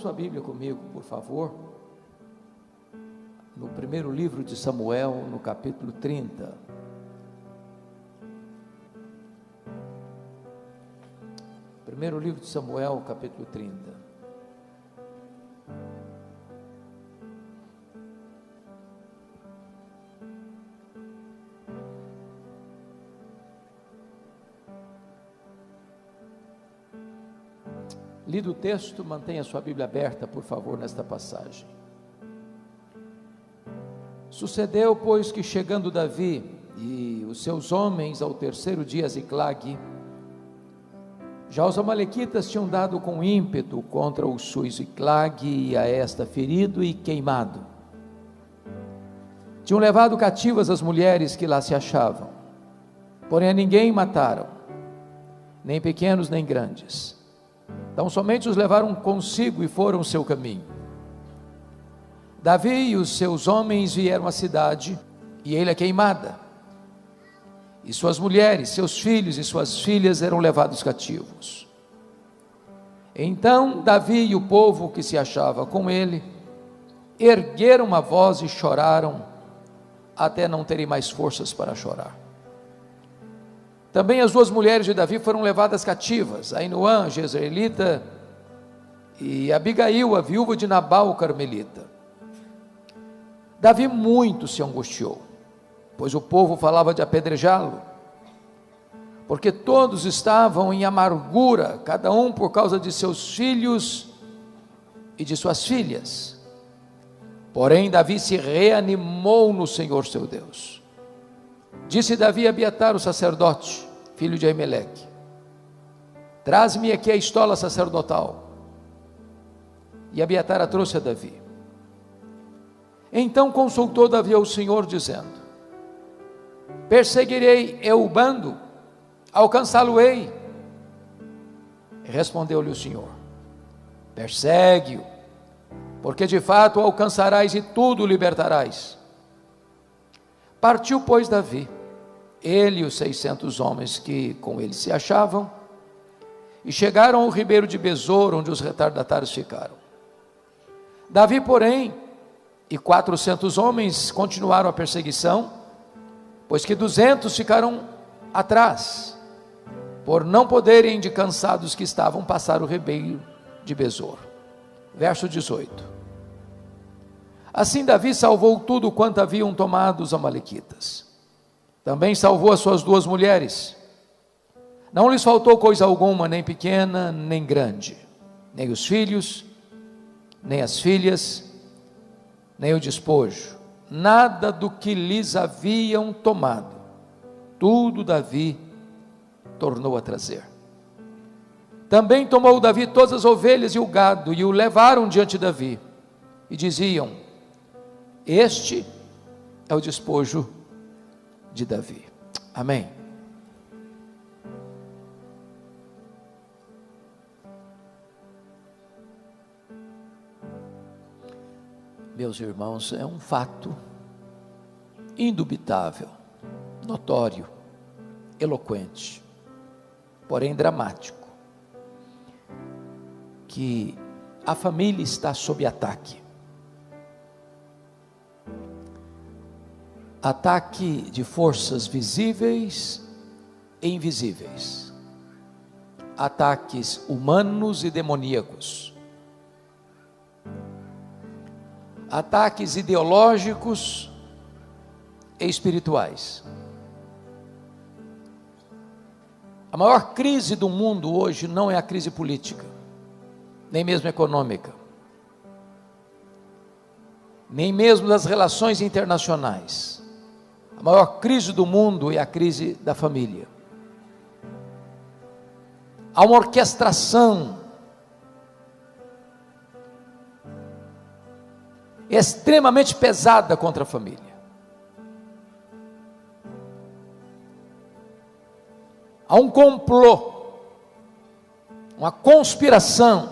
sua Bíblia comigo, por favor, no primeiro livro de Samuel, no capítulo 30. Primeiro livro de Samuel, capítulo 30. Lido o texto, mantenha sua Bíblia aberta, por favor, nesta passagem. Sucedeu, pois, que chegando Davi e os seus homens ao terceiro dia a Ziclague, já os amalequitas tinham dado com ímpeto contra o sul Ziclague, e a esta ferido e queimado. Tinham levado cativas as mulheres que lá se achavam, porém a ninguém mataram, nem pequenos nem grandes. Então somente os levaram consigo e foram o seu caminho. Davi e os seus homens vieram à cidade, e ele é queimada, e suas mulheres, seus filhos e suas filhas eram levados cativos. Então Davi e o povo que se achava com ele ergueram a voz e choraram, até não terem mais forças para chorar. Também as duas mulheres de Davi foram levadas cativas, Ainoã, jezreelita, e Abigail, a viúva de Nabal, carmelita. Davi muito se angustiou, pois o povo falava de apedrejá-lo, porque todos estavam em amargura, cada um por causa de seus filhos e de suas filhas. Porém Davi se reanimou no Senhor seu Deus. Disse Davi a Abiatar, o sacerdote, filho de Aimeleque: traz-me aqui a estola sacerdotal. E Abiatar a trouxe a Davi. Então consultou Davi ao Senhor, dizendo: perseguirei eu o bando, alcançá-lo-ei? Respondeu-lhe o Senhor: persegue-o, porque de fato o alcançarás e tudo libertarás. Partiu, pois, Davi, ele e os 600 homens que com ele se achavam, e chegaram ao ribeiro de Besor, onde os retardatários ficaram. Davi, porém, e 400 homens continuaram a perseguição, pois que 200 ficaram atrás, por não poderem, de cansados que estavam, passar o ribeiro de Besor. Verso 18. Assim Davi salvou tudo quanto haviam tomado os amalequitas. Também salvou as suas duas mulheres. Não lhes faltou coisa alguma, nem pequena, nem grande, nem os filhos, nem as filhas, nem o despojo, nada do que lhes haviam tomado, tudo Davi tornou a trazer. Também tomou Davi todas as ovelhas e o gado, e o levaram diante de Davi, e diziam: este é o despojo de Davi. Amém. Meus irmãos, é um fato indubitável, notório, eloquente, porém dramático, que a família está sob ataque. Ataque de forças visíveis e invisíveis, ataques humanos e demoníacos, ataques ideológicos e espirituais. A maior crise do mundo hoje não é a crise política, nem mesmo econômica, nem mesmo das relações internacionais. A maior crise do mundo é a crise da família. Há uma orquestração extremamente pesada contra a família. Há um complô, uma conspiração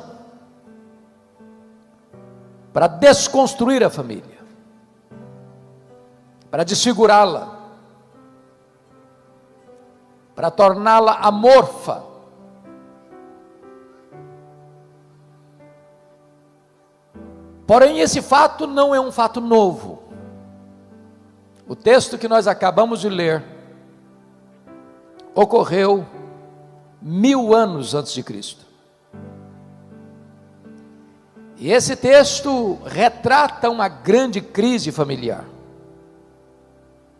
para desconstruir a família, para desfigurá-la, para torná-la amorfa. Porém, esse fato não é um fato novo. O texto que nós acabamos de ler ocorreu 1000 anos antes de Cristo. E esse texto retrata uma grande crise familiar.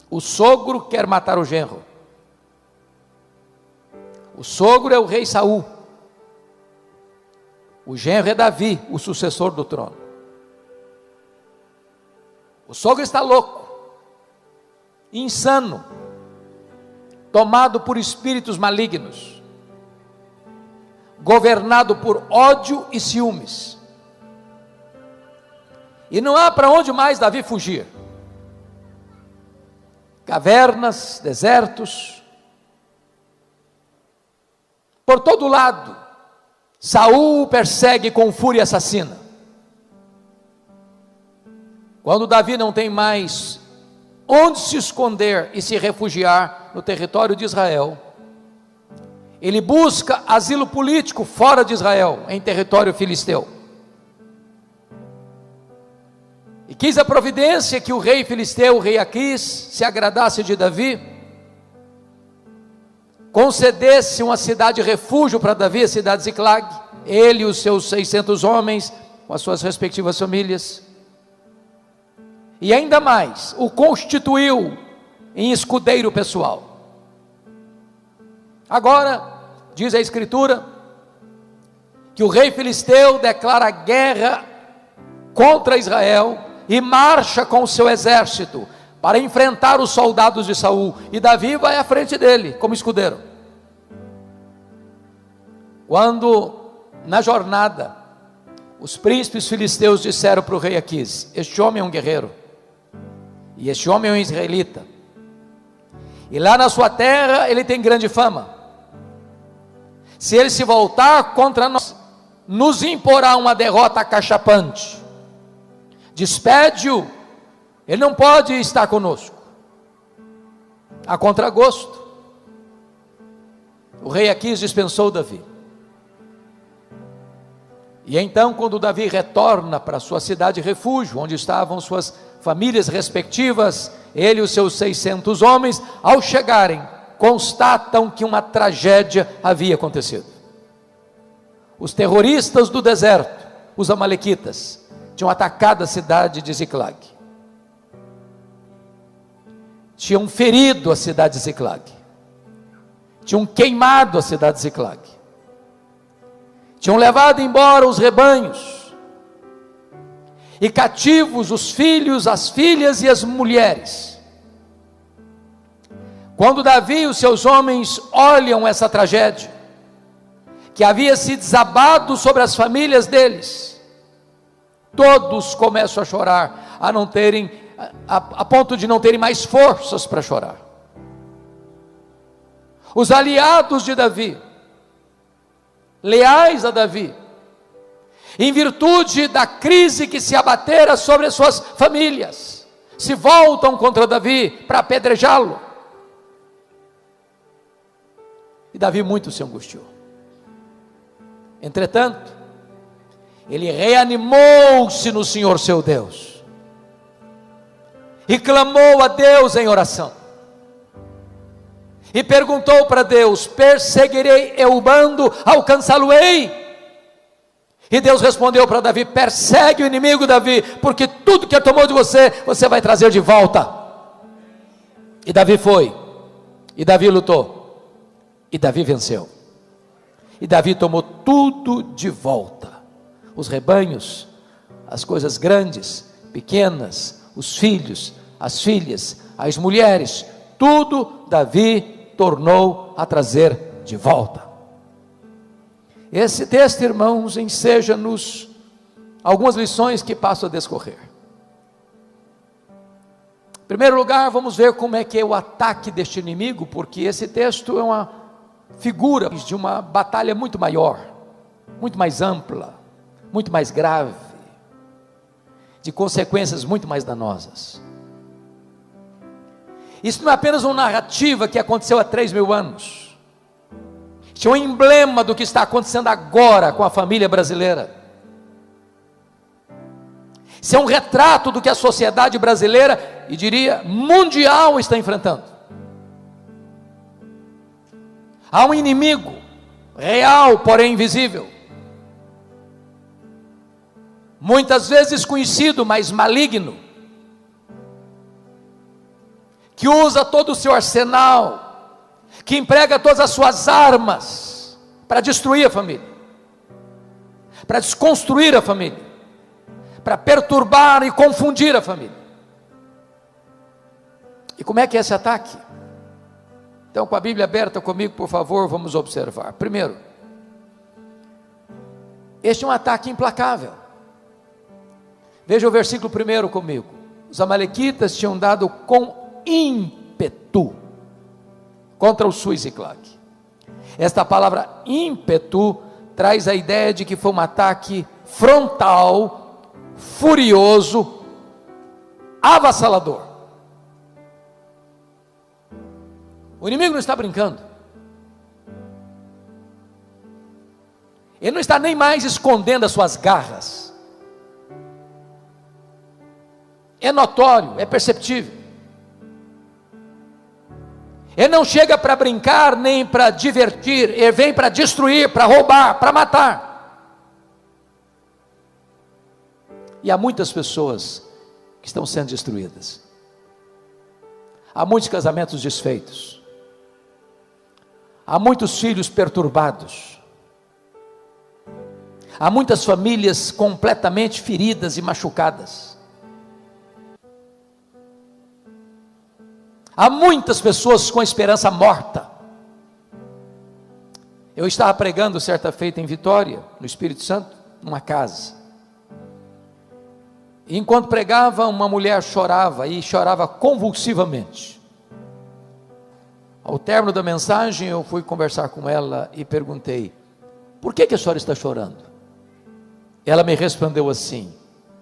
O sogro quer matar o genro. O sogro é o rei Saul. O genro é Davi, o sucessor do trono. O sogro está louco, insano, tomado por espíritos malignos, governado por ódio e ciúmes. E não há para onde mais Davi fugir. Cavernas, desertos, por todo lado, Saul o persegue com fúria assassina. Quando Davi não tem mais onde se esconder e se refugiar no território de Israel, ele busca asilo político fora de Israel, em território filisteu. E quis a providência que o rei filisteu, o rei Aquis, se agradasse de Davi, concedesse uma cidade refúgio para Davi, a cidade de Ziclag, ele e os seus 600 homens, com as suas respectivas famílias, e ainda mais, o constituiu em escudeiro pessoal. Agora, diz a Escritura, que o rei filisteu declara guerra contra Israel, e marcha com o seu exército, para enfrentar os soldados de Saul, e Davi vai à frente dele, como escudeiro. Quando, na jornada, os príncipes filisteus disseram para o rei Aquis: este homem é um guerreiro, e este homem é um israelita, e lá na sua terra ele tem grande fama, se ele se voltar contra nós, nos imporá uma derrota acachapante, despede-o, ele não pode estar conosco. A contragosto, o rei Aquis dispensou Davi. E então, quando Davi retorna para sua cidade refúgio, onde estavam suas famílias respectivas, ele e os seus 600 homens, ao chegarem, constatam que uma tragédia havia acontecido. Os terroristas do deserto, os amalequitas, tinham atacado a cidade de Ziclag, tinham ferido a cidade de Ziclag, tinham queimado a cidade de Ziclag, tinham levado embora os rebanhos, e cativos os filhos, as filhas e as mulheres. Quando Davi e os seus homens olham essa tragédia, que havia se desabado sobre as famílias deles, todos começam a chorar, a ponto de não terem mais forças para chorar. Os aliados de Davi, leais a Davi, em virtude da crise que se abatera sobre as suas famílias, se voltam contra Davi para apedrejá-lo. E Davi muito se angustiou. Entretanto, ele reanimou-se no Senhor seu Deus, e clamou a Deus em oração, e perguntou para Deus: perseguirei eu o bando, alcançá-lo-ei? E Deus respondeu para Davi: persegue o inimigo, Davi, porque tudo que ele tomou de você, você vai trazer de volta. E Davi foi, e Davi lutou, e Davi venceu, e Davi tomou tudo de volta: os rebanhos, as coisas grandes, pequenas, os filhos, as filhas, as mulheres, tudo Davi tornou a trazer de volta. Esse texto, irmãos, enseja-nos algumas lições que passo a discorrer. Em primeiro lugar, vamos ver como é que é o ataque deste inimigo, porque esse texto é uma figura de uma batalha muito maior, muito mais ampla, muito mais grave, de consequências muito mais danosas. Isso não é apenas uma narrativa que aconteceu há 3.000 anos. Isso é um emblema do que está acontecendo agora com a família brasileira. Isso é um retrato do que a sociedade brasileira, e diria mundial, está enfrentando. Há um inimigo real, porém invisível, muitas vezes conhecido, mas maligno, que usa todo o seu arsenal, que emprega todas as suas armas para destruir a família, para desconstruir a família, para perturbar e confundir a família. E como é que é esse ataque? Então, com a Bíblia aberta comigo, por favor, vamos observar. Primeiro, este é um ataque implacável. Veja o versículo 1 comigo. Os amalequitas tinham dado com ímpeto contra o Sul e Ziclag. Esta palavra ímpeto traz a ideia de que foi um ataque frontal, furioso, avassalador. O inimigo não está brincando. Ele não está nem mais escondendo as suas garras. É notório, é perceptível. Ele não chega para brincar, nem para divertir. Ele vem para destruir, para roubar, para matar. E há muitas pessoas que estão sendo destruídas. Há muitos casamentos desfeitos. Há muitos filhos perturbados. Há muitas famílias completamente feridas e machucadas. Há muitas pessoas com a esperança morta. Eu estava pregando certa feita em Vitória, no Espírito Santo, numa casa. E enquanto pregava, uma mulher chorava, e chorava convulsivamente. Ao término da mensagem, eu fui conversar com ela e perguntei: por que a senhora está chorando? Ela me respondeu assim: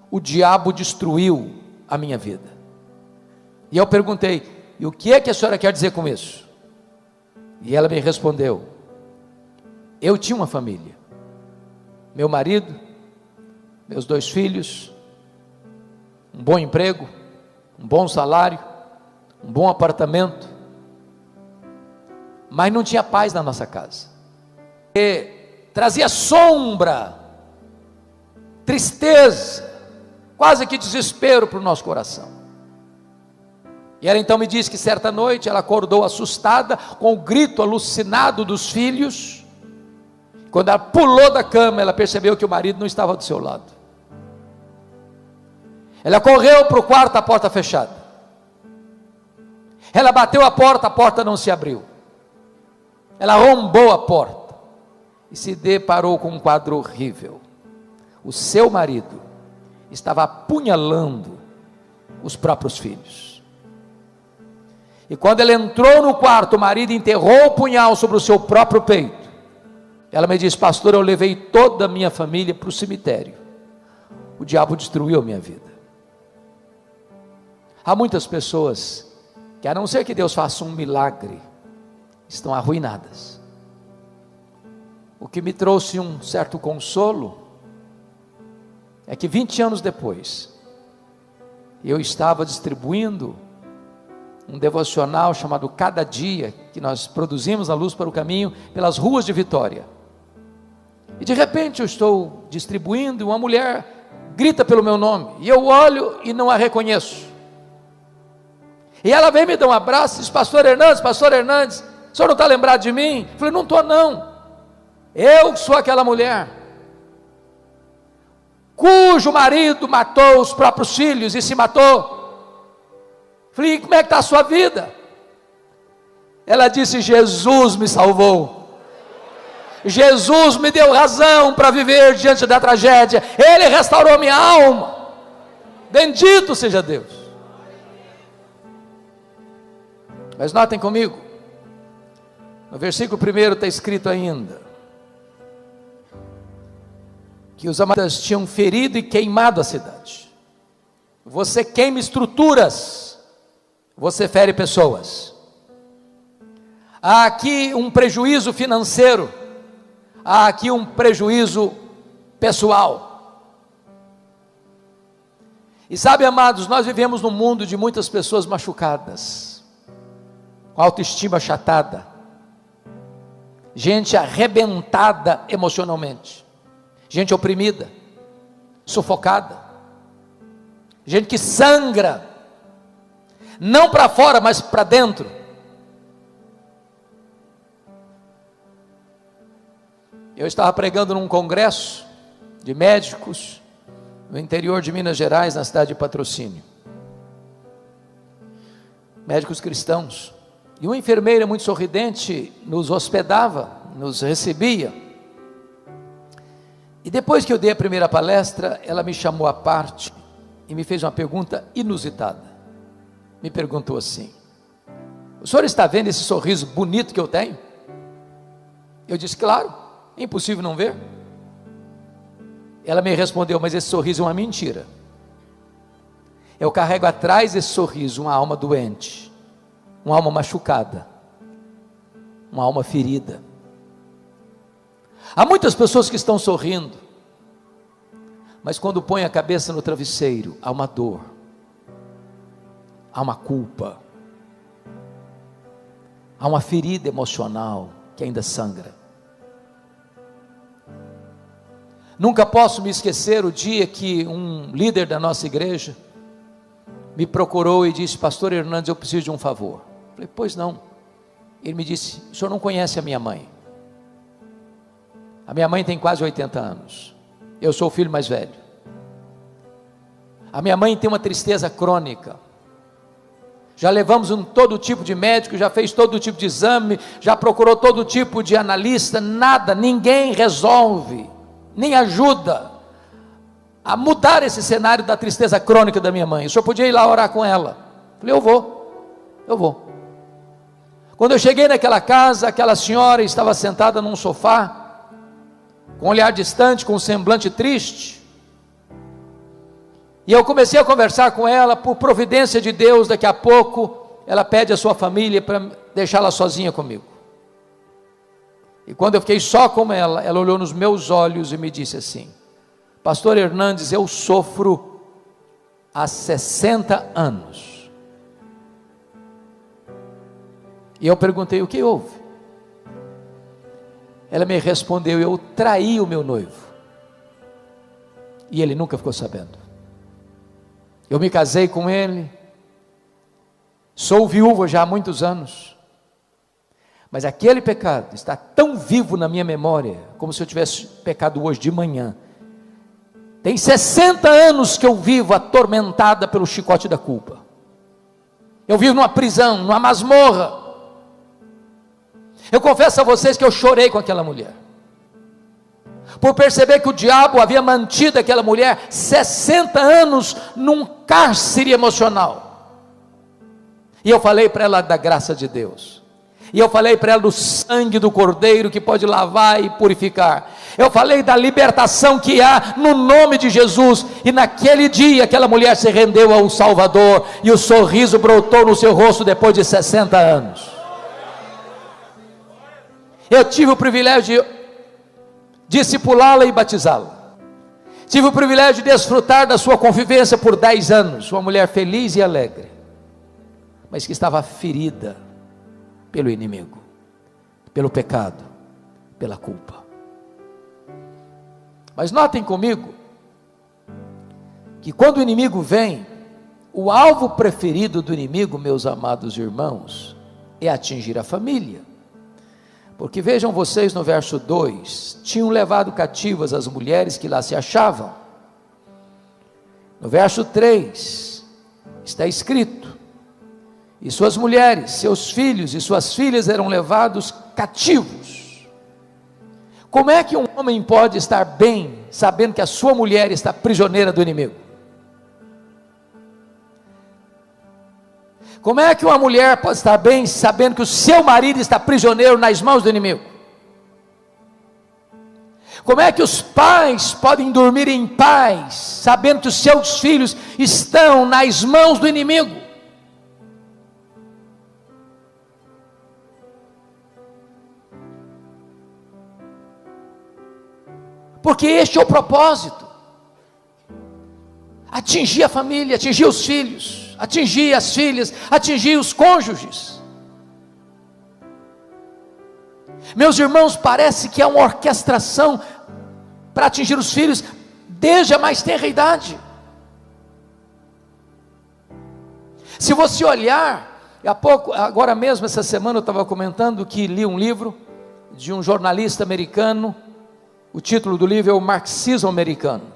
o diabo destruiu a minha vida. E eu perguntei: e o que é que a senhora quer dizer com isso? E ela me respondeu: eu tinha uma família, meu marido, meus 2 filhos, um bom emprego, um bom salário, um bom apartamento, mas não tinha paz na nossa casa, e trazia sombra, tristeza, quase que desespero para o nosso coração. E ela então me disse que certa noite ela acordou assustada, com o grito alucinado dos filhos. Quando ela pulou da cama, ela percebeu que o marido não estava do seu lado. Ela correu para o quarto, a porta fechada. Ela bateu a porta não se abriu. Ela arrombou a porta e se deparou com um quadro horrível. O seu marido estava apunhalando os próprios filhos. E quando ela entrou no quarto, o marido enterrou o punhal sobre o seu próprio peito. Ela me disse: pastor, eu levei toda a minha família para o cemitério. O diabo destruiu a minha vida. Há muitas pessoas que, a não ser que Deus faça um milagre, estão arruinadas. O que me trouxe um certo consolo é que 20 anos depois, eu estava distribuindo um devocional chamado Cada Dia, que nós produzimos na Luz para o Caminho, pelas ruas de Vitória. E de repente eu estou distribuindo, e uma mulher grita pelo meu nome, e eu olho e não a reconheço. E ela vem me dar um abraço e diz: pastor Hernandes, o senhor não está lembrado de mim? Eu falei: não estou não, eu sou aquela mulher cujo marido matou os próprios filhos e se matou. Falei: como é que está a sua vida? Ela disse: Jesus me salvou, Jesus me deu razão para viver diante da tragédia, Ele restaurou minha alma, bendito seja Deus. Mas notem comigo, no versículo 1 está escrito ainda, que os amalequitas tinham ferido e queimado a cidade. Você queima estruturas, você fere pessoas. Há aqui um prejuízo financeiro, há aqui um prejuízo pessoal. E sabe, amados, nós vivemos num mundo de muitas pessoas machucadas, com autoestima achatada, gente arrebentada emocionalmente, gente oprimida, sufocada, gente que sangra, não para fora, mas para dentro. Eu estava pregando num congresso de médicos no interior de Minas Gerais, na cidade de Patrocínio, médicos cristãos, e uma enfermeira muito sorridente nos hospedava, nos recebia, e depois que eu dei a primeira palestra, ela me chamou à parte e me fez uma pergunta inusitada. Me perguntou assim: o senhor está vendo esse sorriso bonito que eu tenho? Eu disse: claro, é impossível não ver. Ela me respondeu: mas esse sorriso é uma mentira. Eu carrego atrás desse sorriso uma alma doente, uma alma machucada, uma alma ferida. Há muitas pessoas que estão sorrindo, mas quando põem a cabeça no travesseiro, há uma dor, há uma culpa, há uma ferida emocional que ainda sangra. Nunca posso me esquecer o dia que um líder da nossa igreja me procurou e disse: pastor Hernandes, eu preciso de um favor. Eu falei: pois não. Ele me disse: o senhor não conhece a minha mãe. A minha mãe tem quase 80 anos, eu sou o filho mais velho. A minha mãe tem uma tristeza crônica, já levamos todo tipo de médico, já fez todo tipo de exame, já procurou todo tipo de analista, nada, ninguém resolve, nem ajuda a mudar esse cenário da tristeza crônica da minha mãe. O senhor podia ir lá orar com ela? Eu falei: eu vou. Quando eu cheguei naquela casa, aquela senhora estava sentada num sofá, com um olhar distante, com um semblante triste, e eu comecei a conversar com ela. Por providência de Deus, daqui a pouco ela pede a sua família para deixá-la sozinha comigo. E quando eu fiquei só com ela, ela olhou nos meus olhos e me disse assim: pastor Hernandes, eu sofro há 60 anos. E eu perguntei: o que houve? Ela me respondeu: eu traí o meu noivo, e ele nunca ficou sabendo. Eu me casei com ele, sou viúva já há muitos anos, mas aquele pecado está tão vivo na minha memória, como se eu tivesse pecado hoje de manhã. Tem 60 anos que eu vivo atormentada pelo chicote da culpa. Eu vivo numa prisão, numa masmorra. Eu confesso a vocês que eu chorei com aquela mulher, por perceber que o diabo havia mantido aquela mulher 60 anos num cárcere emocional. E eu falei para ela da graça de Deus, e eu falei para ela do sangue do Cordeiro que pode lavar e purificar. Eu falei da libertação que há no nome de Jesus. E naquele dia aquela mulher se rendeu ao Salvador, e o sorriso brotou no seu rosto depois de 60 anos. Eu tive o privilégio de discipulá-la e batizá-la. Tive o privilégio de desfrutar da sua convivência por 10 anos. Uma mulher feliz e alegre, mas que estava ferida pelo inimigo, pelo pecado, pela culpa. Mas notem comigo, que quando o inimigo vem, o alvo preferido do inimigo, meus amados irmãos, é atingir a família. Porque vejam vocês no verso 2, tinham levado cativas as mulheres que lá se achavam. No verso 3, está escrito: e suas mulheres, seus filhos e suas filhas eram levados cativos. Como é que um homem pode estar bem, sabendo que a sua mulher está prisioneira do inimigo? Como é que uma mulher pode estar bem, sabendo que o seu marido está prisioneiro nas mãos do inimigo? Como é que os pais podem dormir em paz, sabendo que os seus filhos estão nas mãos do inimigo? Porque este é o propósito. atingir a família, atingir os filhos, atingir as filhas, atingir os cônjuges. Meus irmãos, parece que há uma orquestração para atingir os filhos desde a mais tenra idade. Se você olhar, agora mesmo essa semana eu estava comentando que li um livro de um jornalista americano. O título do livro é O Marxismo Americano,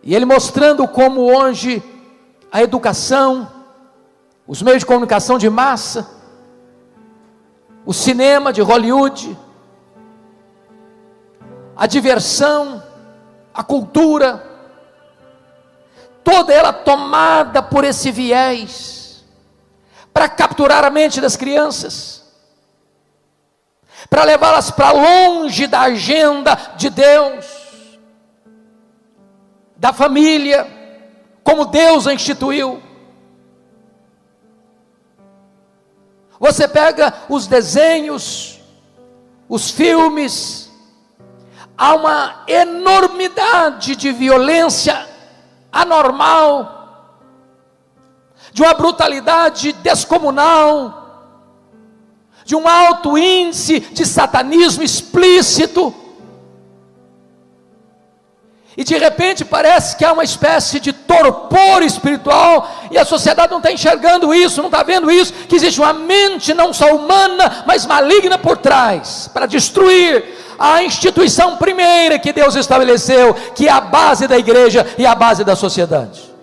e ele mostrando como hoje a educação, os meios de comunicação de massa, o cinema de Hollywood, a diversão, a cultura, toda ela tomada por esse viés, para capturar a mente das crianças, para levá-las para longe da agenda de Deus, da família, como Deus a instituiu. Você pega os desenhos, os filmes, há uma enormidade de violência anormal, de uma brutalidade descomunal, de um alto índice de satanismo explícito, e de repente parece que há uma espécie de torpor espiritual, e a sociedade não está enxergando isso, não está vendo isso, que existe uma mente não só humana, mas maligna por trás, para destruir a instituição primeira que Deus estabeleceu, que é a base da igreja e a base da sociedade.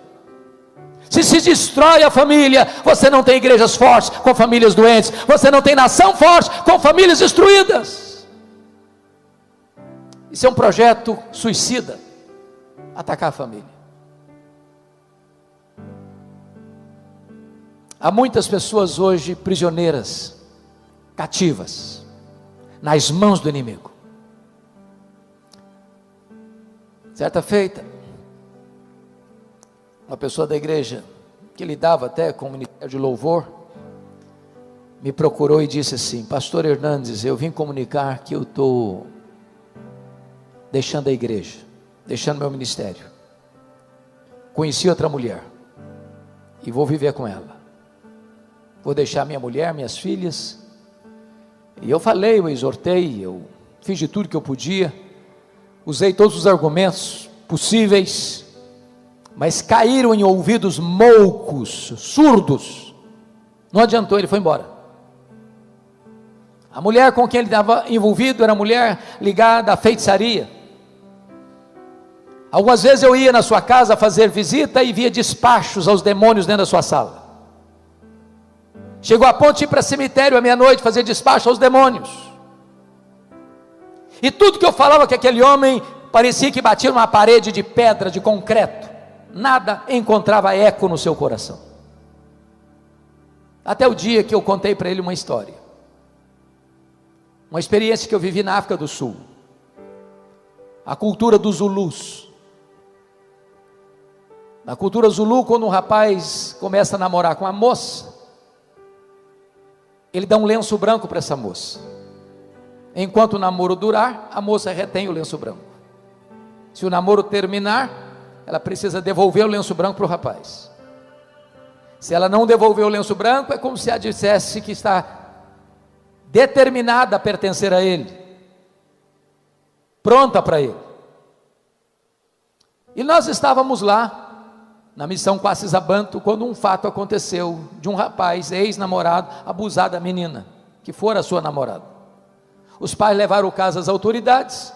Se destrói a família, você não tem igrejas fortes com famílias doentes, você não tem nação forte com famílias destruídas. Isso é um projeto suicida, atacar a família. Há muitas pessoas hoje prisioneiras, cativas, nas mãos do inimigo. Certa feita, uma pessoa da igreja, que lidava até com o ministério de louvor, me procurou e disse assim: pastor Hernandes, eu vim comunicar que eu estou deixando a igreja, deixando meu ministério, conheci outra mulher, e vou viver com ela, vou deixar minha mulher, minhas filhas. E eu falei, eu exortei, eu fiz de tudo que eu podia, usei todos os argumentos possíveis, mas caíram em ouvidos moucos, surdos, não adiantou, ele foi embora. A mulher com quem ele estava envolvido era mulher ligada à feitiçaria. Algumas vezes eu ia na sua casa fazer visita e via despachos aos demônios dentro da sua sala. Chegou a ponto de ir para cemitério à meia-noite fazer despacho aos demônios. E tudo que eu falava que aquele homem parecia que batia numa parede de pedra, de concreto, nada encontrava eco no seu coração. Até o dia que eu contei para ele uma história, uma experiência que eu vivi na África do Sul, a cultura dos Zulus. Na cultura Zulu, quando um rapaz começa a namorar com uma moça, ele dá um lenço branco para essa moça. Enquanto o namoro durar, a moça retém o lenço branco. Se o namoro terminar, ela precisa devolver o lenço branco para o rapaz. Se ela não devolver o lenço branco, é como se ela dissesse que está determinada a pertencer a ele, pronta para ele. E nós estávamos lá, na missão Quacisabanto, quando um fato aconteceu, de um rapaz, ex-namorado, abusar da menina, que fora sua namorada. Os pais levaram o caso às autoridades,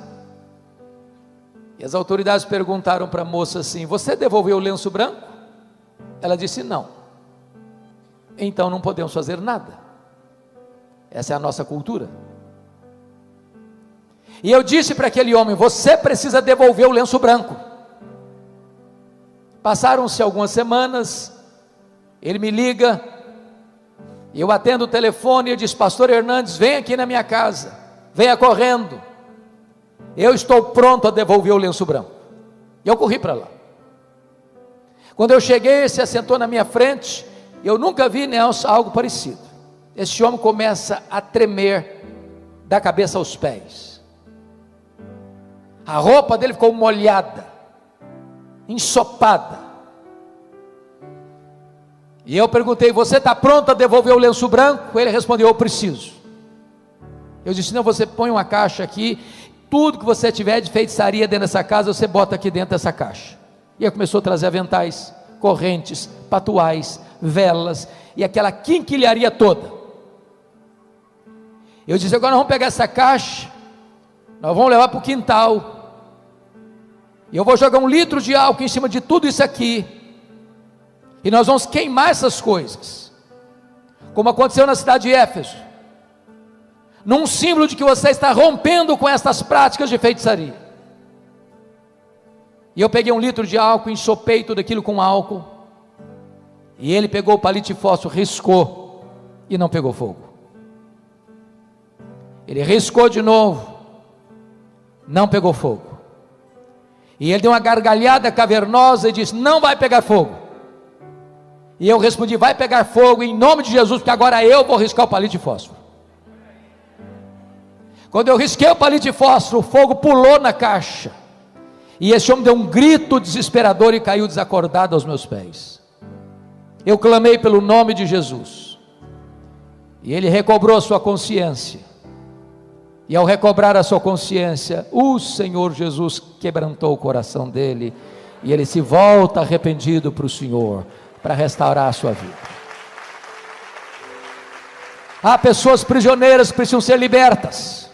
e as autoridades perguntaram para a moça assim: você devolveu o lenço branco? Ela disse não. Então não podemos fazer nada. Essa é a nossa cultura. E eu disse para aquele homem: você precisa devolver o lenço branco. Passaram-se algumas semanas, ele me liga, e eu atendo o telefone, e eu disse: pastor Hernandes, vem aqui na minha casa, venha correndo, eu estou pronto a devolver o lenço branco. E eu corri para lá. Quando eu cheguei, ele se assentou na minha frente, eu nunca vi algo parecido. Esse homem começa a tremer da cabeça aos pés, a roupa dele ficou molhada, ensopada. E eu perguntei: você está pronto a devolver o lenço branco? Ele respondeu: eu preciso. Eu disse: não, você põe uma caixa aqui, tudo que você tiver de feitiçaria dentro dessa casa, você bota aqui dentro dessa caixa. E ele começou a trazer aventais, correntes, patuais, velas, e aquela quinquilharia toda. Eu disse: agora nós vamos pegar essa caixa, nós vamos levar para o quintal, e eu vou jogar 1 litro de álcool em cima de tudo isso aqui, e nós vamos queimar essas coisas, como aconteceu na cidade de Éfeso, num símbolo de que você está rompendo com estas práticas de feitiçaria. E eu peguei 1 litro de álcool, ensopei tudo aquilo com álcool, e ele pegou o palito de fósforo, riscou, e não pegou fogo. Ele riscou de novo, não pegou fogo. E ele deu uma gargalhada cavernosa e disse: não vai pegar fogo. E eu respondi: vai pegar fogo em nome de Jesus, porque agora eu vou riscar o palito de fósforo. Quando eu risquei o palito de fósforo, o fogo pulou na caixa, e esse homem deu um grito desesperador e caiu desacordado aos meus pés. Eu clamei pelo nome de Jesus, e ele recobrou a sua consciência. E ao recobrar a sua consciência, o Senhor Jesus quebrantou o coração dele, e ele se volta arrependido para o Senhor, para restaurar a sua vida. Há pessoas prisioneiras que precisam ser libertas,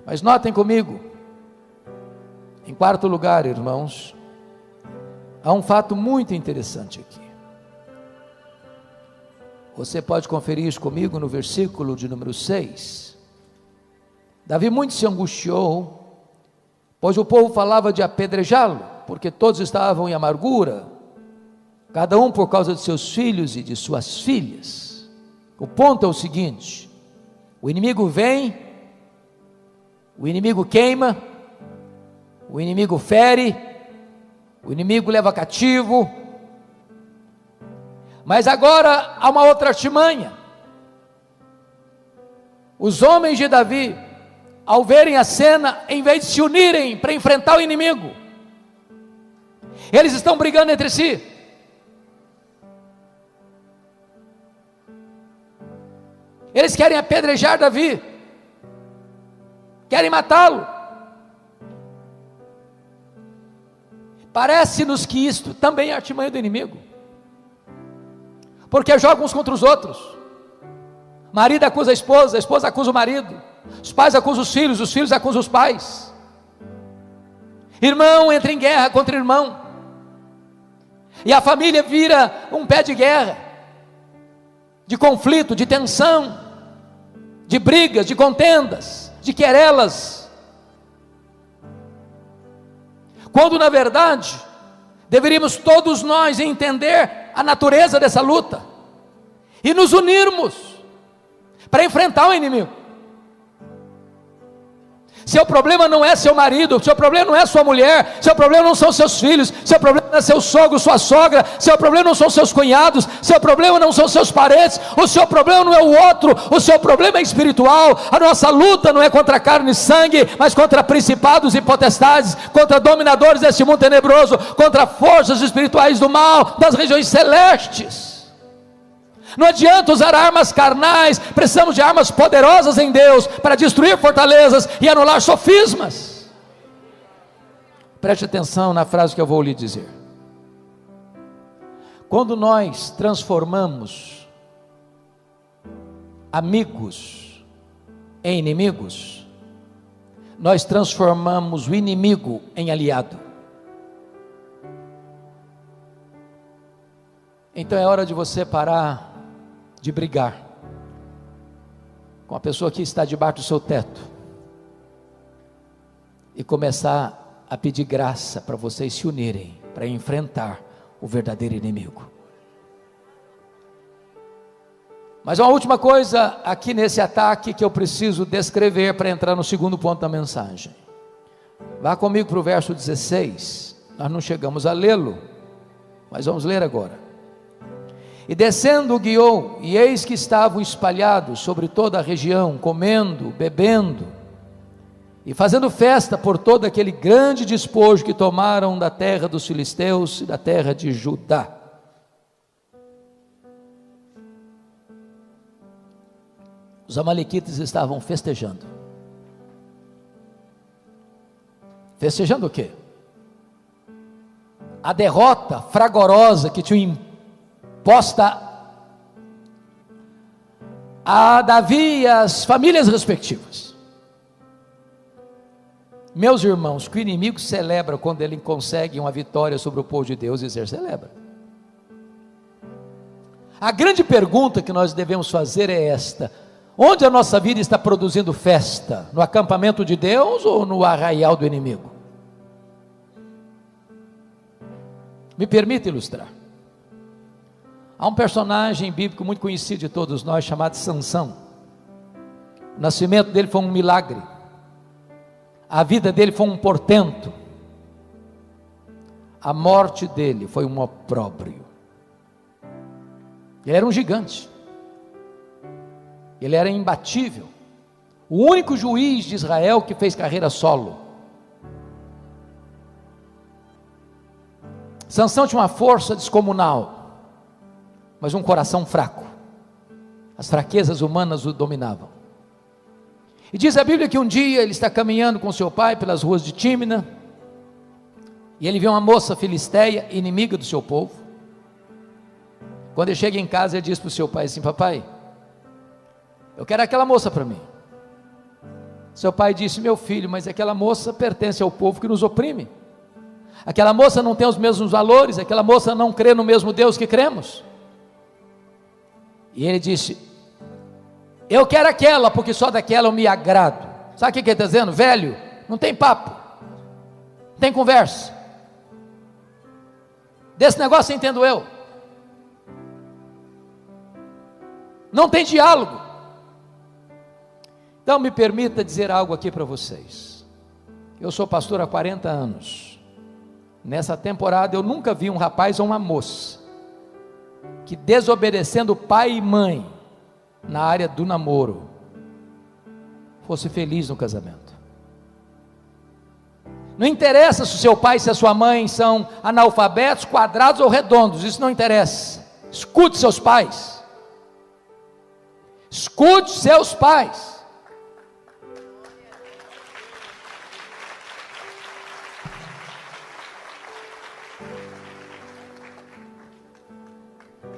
mas notem comigo, em quarto lugar, irmãos, há um fato muito interessante aqui. Você pode conferir isso comigo no versículo de número 6. Davi muito se angustiou, pois o povo falava de apedrejá-lo, porque todos estavam em amargura, cada um por causa de seus filhos e de suas filhas. O ponto é o seguinte: o inimigo vem, o inimigo queima, o inimigo fere, o inimigo leva cativo. Mas agora há uma outra artimanha. Os homens de Davi, ao verem a cena, em vez de se unirem para enfrentar o inimigo, eles estão brigando entre si. Eles querem apedrejar Davi, querem matá-lo. Parece-nos que isto também é artimanha do inimigo, porque jogam uns contra os outros. Marido acusa a esposa acusa o marido, os pais acusam os filhos acusam os pais. Irmão entra em guerra contra irmão, e a família vira um pé de guerra, de conflito, de tensão, de brigas, de contendas, de querelas, quando na verdade deveríamos todos nós entender a natureza dessa luta e nos unirmos para enfrentar o inimigo. Seu problema não é seu marido, seu problema não é sua mulher, seu problema não são seus filhos, seu problema não é seu sogro, sua sogra, seu problema não são seus cunhados, seu problema não são seus parentes, o seu problema não é o outro, o seu problema é espiritual. A nossa luta não é contra carne e sangue, mas contra principados e potestades, contra dominadores deste mundo tenebroso, contra forças espirituais do mal, das regiões celestes. Não adianta usar armas carnais, precisamos de armas poderosas em Deus, para destruir fortalezas e anular sofismas. Preste atenção na frase que eu vou lhe dizer. Quando nós transformamos amigos em inimigos, nós transformamos o inimigo em aliado. Então é hora de você parar de brigar com a pessoa que está debaixo do seu teto e começar a pedir graça para vocês se unirem para enfrentar o verdadeiro inimigo. Mas uma última coisa aqui nesse ataque que eu preciso descrever para entrar no segundo ponto da mensagem. Vá comigo para o verso 16. Nós não chegamos a lê-lo, mas vamos ler agora. E descendo guiou, e eis que estavam espalhados sobre toda a região, comendo, bebendo. e fazendo festa por todo aquele grande despojo que tomaram da terra dos filisteus e da terra de Judá. Os amalequitas estavam festejando. Festejando o quê? A derrota fragorosa que tinha imposta a Davi e as famílias respectivas. Meus irmãos, que o inimigo celebra quando ele consegue uma vitória sobre o povo de Deus, ele celebra. A grande pergunta que nós devemos fazer é esta: onde a nossa vida está produzindo festa? No acampamento de Deus ou no arraial do inimigo? Me permita ilustrar. Há um personagem bíblico muito conhecido de todos nós, chamado Sansão. O nascimento dele foi um milagre. A vida dele foi um portento. A morte dele foi um opróbrio. Ele era um gigante. Ele era imbatível. O único juiz de Israel que fez carreira solo. Sansão tinha uma força descomunal, mas um coração fraco. As fraquezas humanas o dominavam. E diz a Bíblia que um dia ele está caminhando com seu pai pelas ruas de Tímina, e ele vê uma moça filisteia, inimiga do seu povo. Quando ele chega em casa, ele diz para o seu pai assim: papai, eu quero aquela moça para mim. Seu pai disse: meu filho, mas aquela moça pertence ao povo que nos oprime. Aquela moça não tem os mesmos valores, aquela moça não crê no mesmo Deus que cremos. E ele disse: eu quero aquela, porque só daquela eu me agrado. Sabe o que ele está dizendo? Velho, não tem papo, não tem conversa, desse negócio entendo eu, não tem diálogo. Então me permita dizer algo aqui para vocês. Eu sou pastor há 40 anos. Nessa temporada eu nunca vi um rapaz ou uma moça que, desobedecendo pai e mãe na área do namoro, fosse feliz no casamento. Não interessa se o seu pai e se a sua mãe são analfabetos, quadrados ou redondos, isso não interessa. Escute seus pais. Escute seus pais.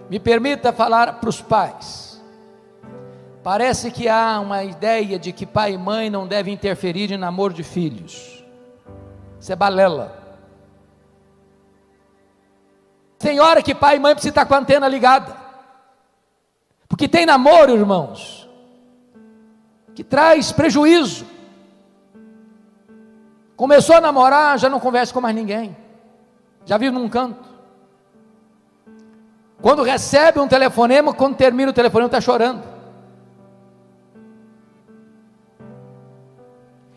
Me permita falar para os pais. Parece que há uma ideia de que pai e mãe não devem interferir em namoro de filhos. Isso é balela. Tem hora que pai e mãe precisam estar com a antena ligada. Porque tem namoro, irmãos, que traz prejuízo. Começou a namorar, já não conversa com mais ninguém, já vive num canto. Quando recebe um telefonema, quando termina o telefonema, está chorando.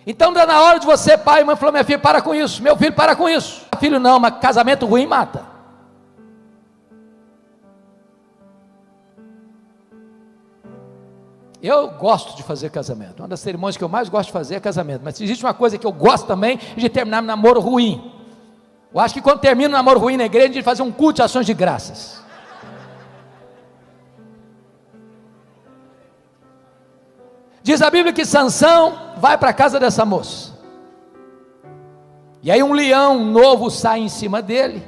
Então está na hora de você, pai e mãe, falou: minha filha, para com isso, meu filho, para com isso. Filho não, mas casamento ruim mata. Eu gosto de fazer casamento. Uma das cerimônias que eu mais gosto de fazer é casamento. Mas existe uma coisa que eu gosto também, de terminar um namoro ruim. Eu acho que quando termina um namoro ruim na igreja, a gente fazer um culto de ações de graças. Diz a Bíblia que Sansão vai para a casa dessa moça. E aí um leão novo sai em cima dele.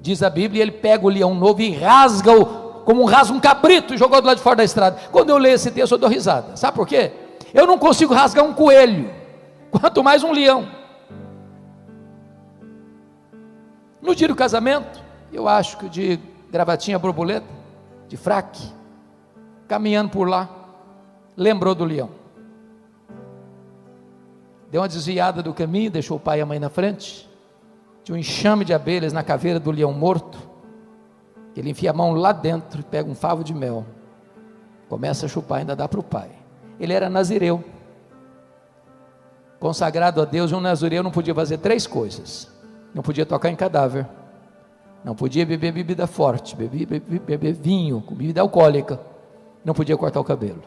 Diz a Bíblia, ele pega o leão novo e rasga-o, como rasga um cabrito, e jogou do lado de fora da estrada. Quando eu leio esse texto, eu dou risada. Sabe por quê? Eu não consigo rasgar um coelho, quanto mais um leão. No dia do casamento, eu acho que de gravatinha borboleta, de fraque, caminhando por lá, lembrou do leão. Deu uma desviada do caminho, deixou o pai e a mãe na frente. Tinha um enxame de abelhas na caveira do leão morto. Ele enfia a mão lá dentro, pega um favo de mel, começa a chupar, ainda dá para o pai. Ele era nazireu, consagrado a Deus. Um nazireu não podia fazer 3 coisas: não podia tocar em cadáver, não podia beber bebida forte, beber vinho, bebida alcoólica, não podia cortar o cabelo.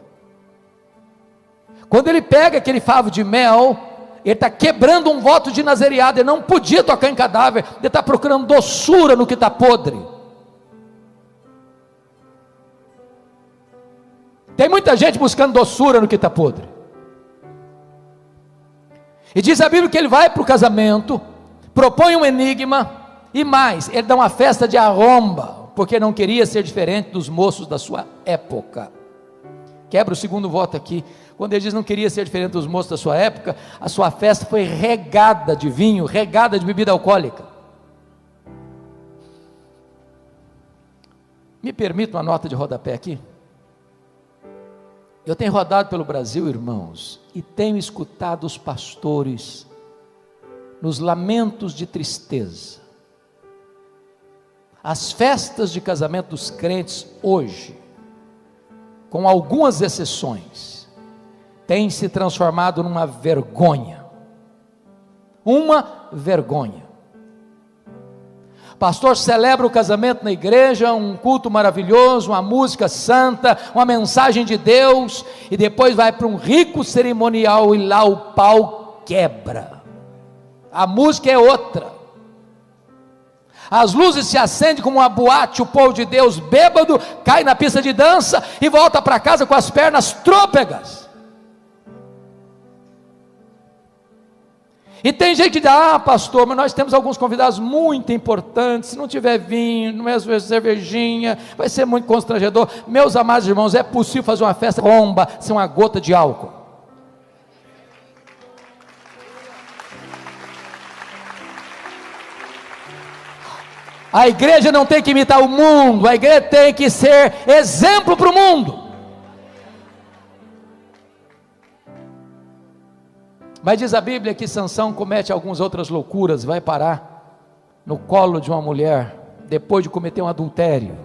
Quando ele pega aquele favo de mel, Ele está quebrando um voto de nazereado. Ele não podia tocar em cadáver. Ele está procurando doçura no que está podre. Tem muita gente buscando doçura no que está podre. E diz a Bíblia que ele vai para o casamento, propõe um enigma, e mais, ele dá uma festa de arromba, porque não queria ser diferente dos moços da sua época. Quebra o segundo voto aqui. Quando ele diz não queria ser diferente dos moços da sua época, a sua festa foi regada de vinho, regada de bebida alcoólica. Me permita uma nota de rodapé aqui? Eu tenho rodado pelo Brasil, irmãos, e tenho escutado os pastores nos lamentos de tristeza. As festas de casamento dos crentes hoje, com algumas exceções, têm se transformado numa vergonha. Uma vergonha. Pastor celebra o casamento na igreja, um culto maravilhoso, uma música santa, uma mensagem de Deus, e depois vai para um rico cerimonial e lá o pau quebra. A música é outra. As luzes se acendem como uma boate, o povo de Deus bêbado cai na pista de dança e volta para casa com as pernas trôpegas. E tem gente que diz, pastor, mas nós temos alguns convidados muito importantes, se não tiver vinho, não é cervejinha, vai ser muito constrangedor. Meus amados irmãos, é possível fazer uma festa bomba sem uma gota de álcool? A igreja não tem que imitar o mundo, a igreja tem que ser exemplo para o mundo. Mas diz a Bíblia que Sansão comete algumas outras loucuras, vai parar no colo de uma mulher, depois de cometer um adultério,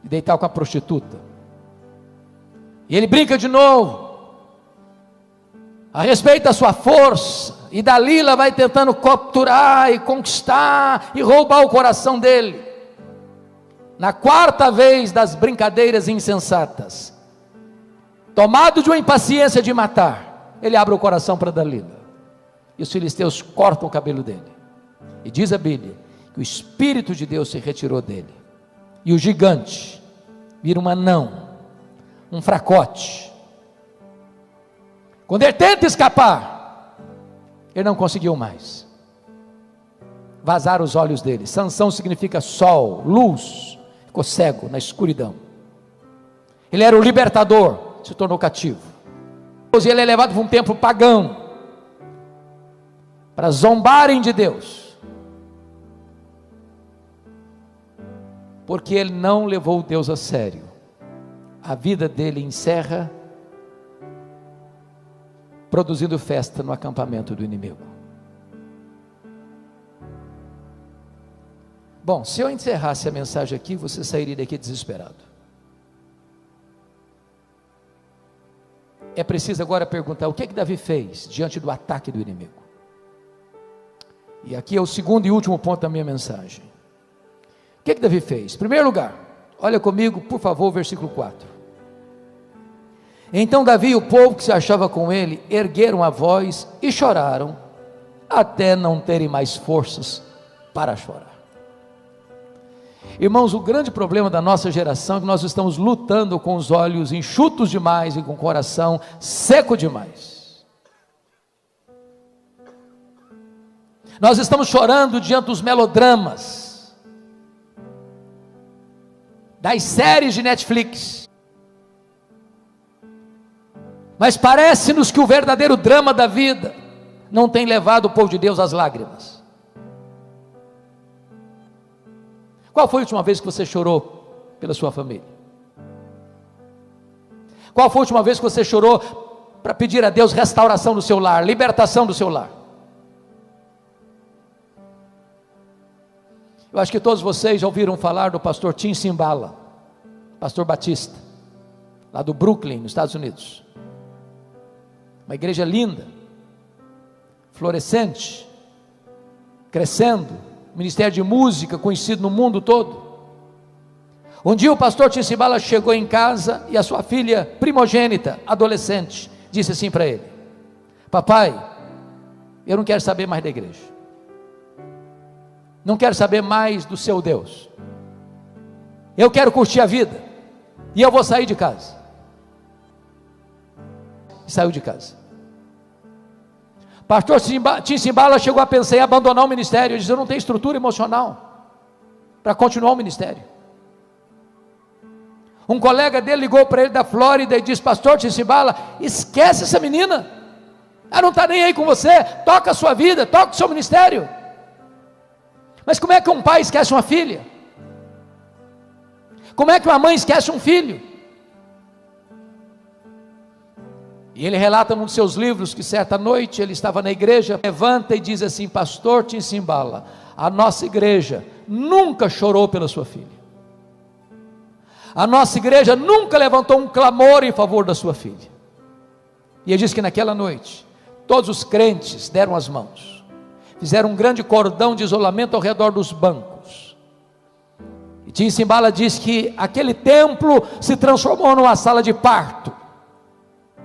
e deitar com a prostituta, e ele brinca de novo, a respeito da sua força, e Dalila vai tentando capturar, e conquistar, e roubar o coração dele. Na quarta vez das brincadeiras insensatas, tomado de uma impaciência de matar, ele abre o coração para Dalila, e os filisteus cortam o cabelo dele, e diz a Bíblia, que o Espírito de Deus se retirou dele, e o gigante vira um anão, um fracote. Quando ele tenta escapar, ele não conseguiu mais, vazaram os olhos dele. Sansão significa sol, luz, ficou cego na escuridão. Ele era o libertador, se tornou cativo. Ele é levado para um templo pagão, para zombarem de Deus, porque ele não levou Deus a sério. A vida dele encerra produzindo festa no acampamento do inimigo. Bom, se eu encerrasse a mensagem aqui, você sairia daqui desesperado. É preciso agora perguntar, o que Davi fez diante do ataque do inimigo? E aqui é o segundo e último ponto da minha mensagem. O que Davi fez? Em primeiro lugar, olha comigo, por favor, o versículo 4. Então Davi e o povo que se achava com ele, ergueram a voz e choraram, até não terem mais forças para chorar. Irmãos, o grande problema da nossa geração é que nós estamos lutando com os olhos enxutos demais e com o coração seco demais. Nós estamos chorando diante dos melodramas, das séries de Netflix, mas parece-nos que o verdadeiro drama da vida não tem levado o povo de Deus às lágrimas. Qual foi a última vez que você chorou pela sua família? Qual foi a última vez que você chorou para pedir a Deus restauração do seu lar, libertação do seu lar? Eu acho que todos vocês já ouviram falar do pastor Tim Simbala, pastor batista, lá do Brooklyn, nos Estados Unidos. Uma igreja linda, florescente, crescendo, ministério de música conhecido no mundo todo. Um dia o pastor Tim Simbala chegou em casa e a sua filha primogênita, adolescente, disse assim para ele: papai, eu não quero saber mais da igreja, não quero saber mais do seu Deus, eu quero curtir a vida, e eu vou sair de casa. E saiu de casa. Pastor Tim Simbala chegou a pensar em abandonar o ministério. Ele disse: eu não tenho estrutura emocional para continuar o ministério. Um colega dele ligou para ele da Flórida e disse: pastor Tim Simbala, esquece essa menina, ela não está nem aí com você, toca a sua vida, toca o seu ministério. Mas como é que um pai esquece uma filha? Como é que uma mãe esquece um filho? E ele relata num dos seus livros que certa noite ele estava na igreja, levanta e diz assim: pastor Tim Simbala, a nossa igreja nunca chorou pela sua filha, a nossa igreja nunca levantou um clamor em favor da sua filha. E ele diz que naquela noite todos os crentes deram as mãos, fizeram um grande cordão de isolamento ao redor dos bancos. E Tim Simbala diz que aquele templo se transformou numa sala de parto,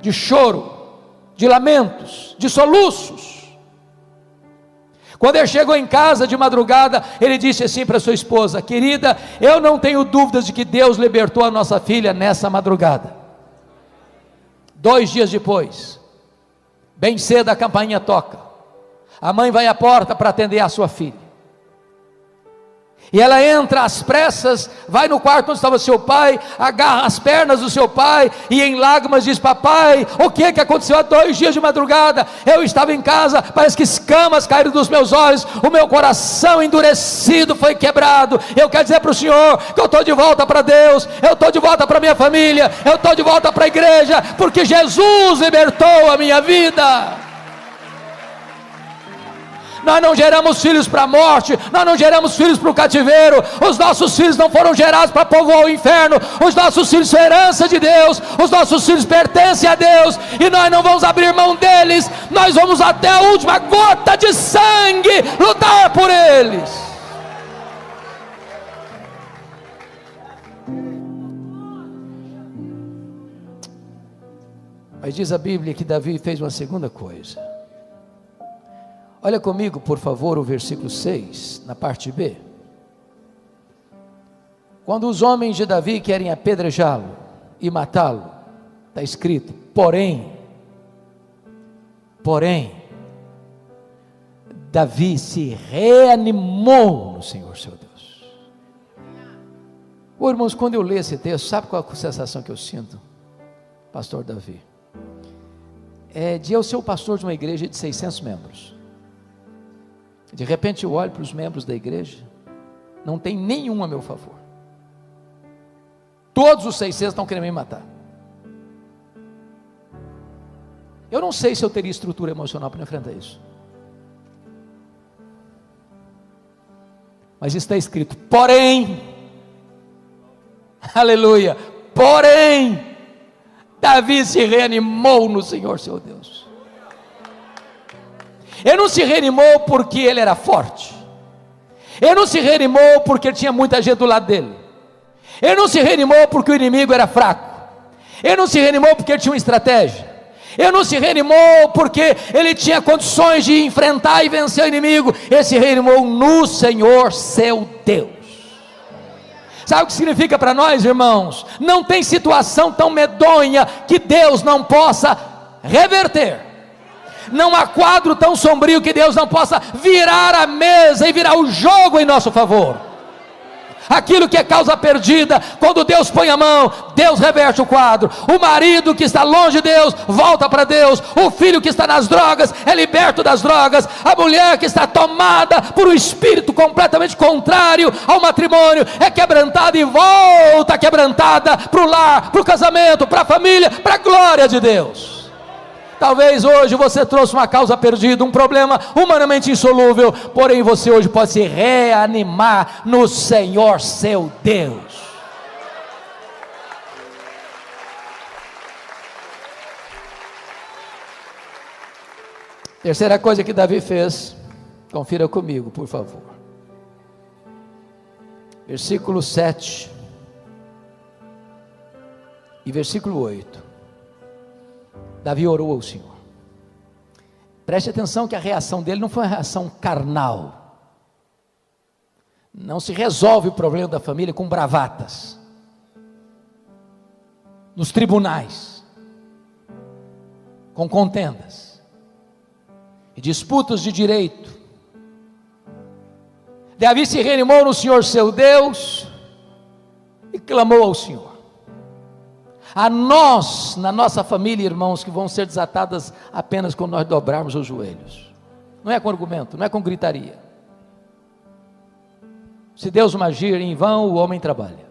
de choro, de lamentos, de soluços. Quando ele chegou em casa de madrugada, ele disse assim para sua esposa: querida, eu não tenho dúvidas de que Deus libertou a nossa filha nessa madrugada. 2 dias depois, bem cedo a campainha toca, a mãe vai à porta para atender a sua filha, e ela entra às pressas, vai no quarto onde estava seu pai, agarra as pernas do seu pai, e em lágrimas diz: papai, o que aconteceu há 2 dias de madrugada? Eu estava em casa, parece que escamas caíram dos meus olhos, o meu coração endurecido foi quebrado. Eu quero dizer para o senhor que eu estou de volta para Deus, eu estou de volta para minha família, eu estou de volta para a igreja, porque Jesus libertou a minha vida. Nós não geramos filhos para a morte, nós não geramos filhos para o cativeiro. Os nossos filhos não foram gerados para povoar o inferno. Os nossos filhos são herança de Deus, os nossos filhos pertencem a Deus, e nós não vamos abrir mão deles. Nós vamos até a última gota de sangue lutar por eles. Mas diz a Bíblia que Davi fez uma segunda coisa. Olha comigo, por favor, o versículo 6, na parte B. Quando os homens de Davi querem apedrejá-lo e matá-lo, está escrito: porém, Davi se reanimou no Senhor seu Deus. Irmãos, quando eu leio esse texto, sabe qual a sensação que eu sinto? Pastor Davi, de eu ser o pastor de uma igreja de 600 membros. De repente eu olho para os membros da igreja, não tem nenhum a meu favor, todos os 600 estão querendo me matar. Eu não sei se eu teria estrutura emocional para enfrentar isso, mas está escrito: porém, aleluia, porém, Davi se reanimou no Senhor seu Deus. Ele não se reanimou porque ele era forte, ele não se reanimou porque tinha muita gente do lado dele, ele não se reanimou porque o inimigo era fraco, ele não se reanimou porque ele tinha uma estratégia, ele não se reanimou porque ele tinha condições de enfrentar e vencer o inimigo. Ele se reanimou no Senhor seu Deus. Sabe o que significa para nós, irmãos? Não tem situação tão medonha que Deus não possa reverter. Não há quadro tão sombrio que Deus não possa virar a mesa e virar o jogo em nosso favor. Aquilo que é causa perdida, quando Deus põe a mão, Deus reverte o quadro. O marido que está longe de Deus, volta para Deus. O filho que está nas drogas, é liberto das drogas. A mulher que está tomada por um espírito completamente contrário ao matrimônio, é quebrantada e volta quebrantada para o lar, para o casamento, para a família, para a glória de Deus. Talvez hoje você trouxe uma causa perdida, um problema humanamente insolúvel, porém você hoje pode se reanimar no Senhor seu Deus. Terceira coisa que Davi fez, confira comigo, por favor. Versículo 7 e versículo 8. Davi orou ao Senhor. Preste atenção que a reação dele não foi uma reação carnal. Não se resolve o problema da família com bravatas, nos tribunais, com contendas e disputas de direito. Davi se reanimou no Senhor seu Deus e clamou ao Senhor. A nós, na nossa família, irmãos, que vão ser desatadas apenas quando nós dobrarmos os joelhos. Não é com argumento, não é com gritaria. Se Deus não agir, em vão o homem trabalha.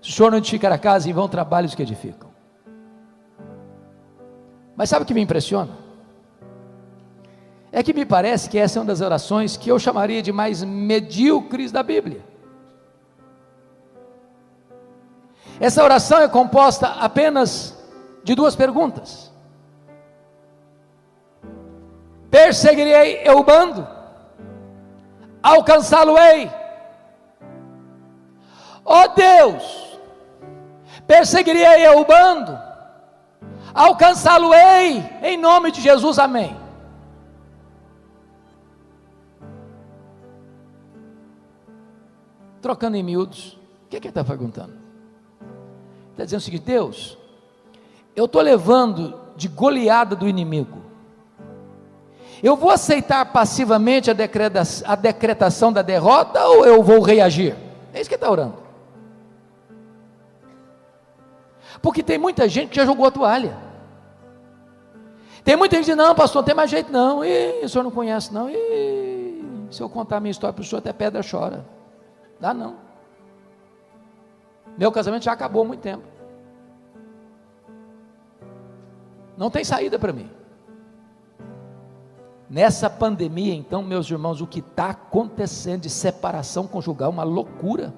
Se o Senhor não edificar a casa, em vão trabalham os que edificam. Mas sabe o que me impressiona? É que me parece que essa é uma das orações que eu chamaria de mais medíocres da Bíblia. Essa oração é composta apenas de duas perguntas: perseguirei eu o bando? Alcançá-lo-ei? Ó Deus, perseguirei eu o bando? Alcançá-lo-ei? Em nome de Jesus, amém. Trocando em miúdos, o que ele está perguntando? Está dizendo o seguinte: Deus, eu estou levando de goleada do inimigo, eu vou aceitar passivamente a decretação da derrota, ou eu vou reagir? É isso que ele está orando. Porque tem muita gente que já jogou a toalha. Tem muita gente que diz: não, pastor, não tem mais jeito não, o senhor não conhece não, se eu contar a minha história para o senhor, até pedra chora. Dá não. Meu casamento já acabou há muito tempo. Não tem saída para mim. Nessa pandemia, então, meus irmãos, o que está acontecendo de separação conjugal, uma loucura.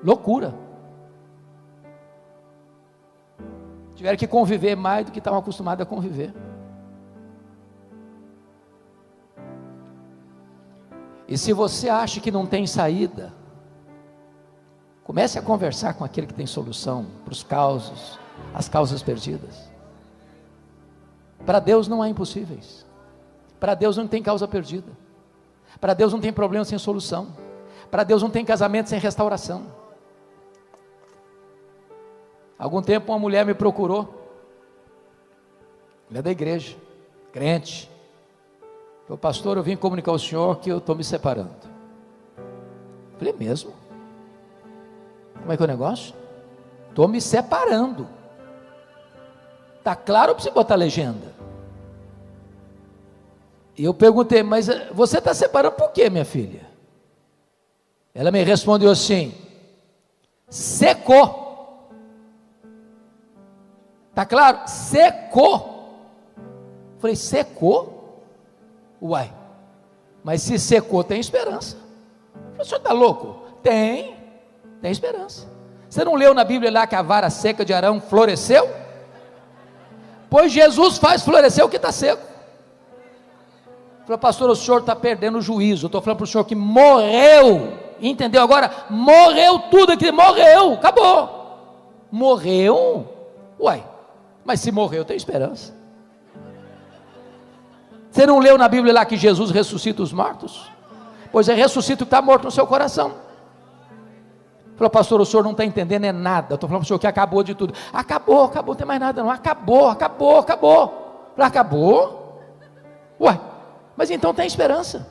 Loucura. Tiveram que conviver mais do que estavam acostumados a conviver. E se você acha que não tem saída, comece a conversar com aquele que tem solução para os causos, as causas perdidas. Para Deus não há impossíveis. Para Deus não tem causa perdida. Para Deus não tem problema sem solução. Para Deus não tem casamento sem restauração. Algum tempo uma mulher me procurou, mulher da igreja, crente. Falei: pastor, eu vim comunicar ao senhor que eu estou me separando. Falei: mesmo? Como é que é o negócio? Estou me separando. Está claro ou precisa botar legenda? E eu perguntei: mas você está separando por quê, minha filha? Ela me respondeu assim: secou. Está claro? Secou. Falei: secou? Uai, mas se secou tem esperança. O senhor está louco? Tem esperança. Você não leu na Bíblia lá que a vara seca de Arão floresceu? Pois Jesus faz florescer o que está seco. Falei: pastor, o senhor está perdendo o juízo. Eu estou falando para o senhor que morreu. Entendeu agora? Morreu tudo aqui, morreu, acabou. Morreu? Uai, mas se morreu tem esperança. Você não leu na Bíblia lá que Jesus ressuscita os mortos? Pois é, ressuscita o que está morto no seu coração. Falou: pastor, o senhor não está entendendo é nada. Eu estou falando para o senhor que acabou de tudo. Acabou, não tem mais nada não. Acabou. Falei: acabou? Ué, mas então tem esperança.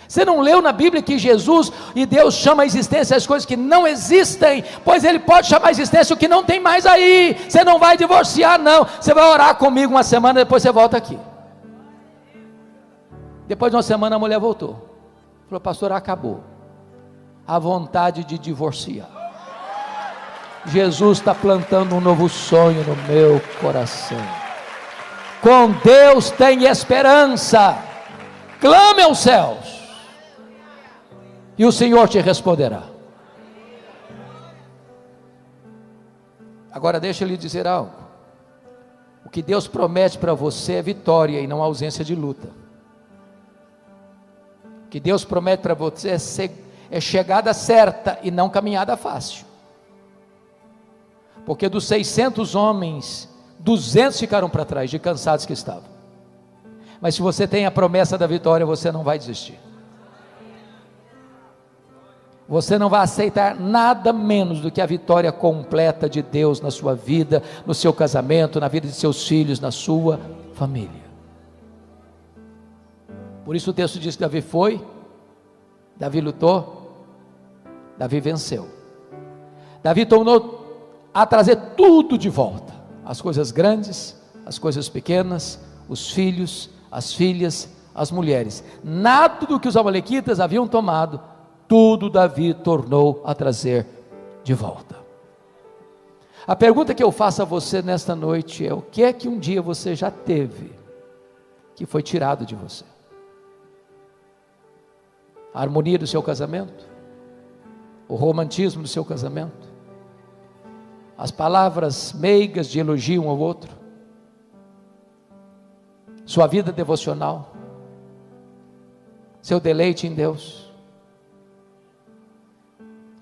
Você não leu na Bíblia que Jesus e Deus chamam a existência as coisas que não existem? Pois Ele pode chamar a existência o que não tem mais aí. Você não vai divorciar não. Você vai orar comigo uma semana, depois você volta aqui. Depois de uma semana a mulher voltou. Falou: pastor, acabou a vontade de divorciar. Jesus está plantando um novo sonho no meu coração. Com Deus tem esperança. Clame aos céus e o Senhor te responderá. Agora deixa eu lhe dizer algo. O que Deus promete para você é vitória e não ausência de luta. O que Deus promete para você é chegada certa e não caminhada fácil. Porque dos 600 homens 200 ficaram para trás, de cansados que estavam. Mas se você tem a promessa da vitória, você não vai desistir. Você não vai aceitar nada menos do que a vitória completa de Deus na sua vida, no seu casamento, na vida de seus filhos, na sua família. Por isso o texto diz que Davi foi, Davi lutou, Davi venceu. Davi tornou a trazer tudo de volta, as coisas grandes, as coisas pequenas, os filhos, as filhas, as mulheres. Nada do que os amalequitas haviam tomado, tudo Davi tornou a trazer de volta. A pergunta que eu faço a você nesta noite é: o que é que um dia você já teve que foi tirado de você? A harmonia do seu casamento? O romantismo do seu casamento? As palavras meigas de elogio um ao outro? Sua vida devocional? Seu deleite em Deus?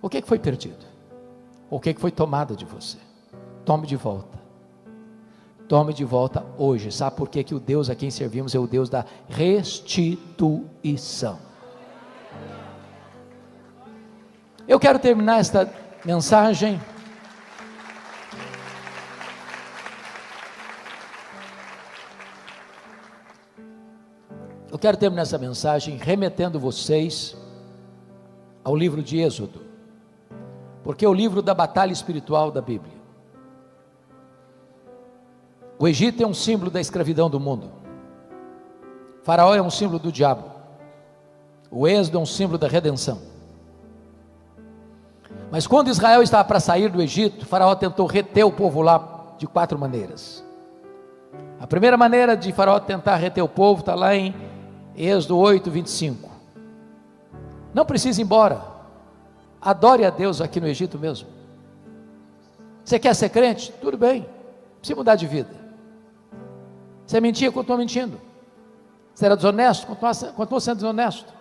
O que foi perdido? O que foi tomado de você? Tome de volta. Tome de volta hoje. Sabe por que o Deus a quem servimos é o Deus da restituição? Eu quero terminar esta mensagem remetendo vocês ao livro de Êxodo, porque é o livro da batalha espiritual da Bíblia. O Egito é um símbolo da escravidão do mundo. Faraó é um símbolo do diabo. O Êxodo é um símbolo da redenção. Mas quando Israel estava para sair do Egito, Faraó tentou reter o povo lá de 4 maneiras. A primeira maneira de Faraó tentar reter o povo está lá em Êxodo 8, 25. Não precisa ir embora. Adore a Deus aqui no Egito mesmo. Você quer ser crente? Tudo bem. Precisa mudar de vida. Você mentia, continua mentindo. Você era desonesto, continua sendo desonesto.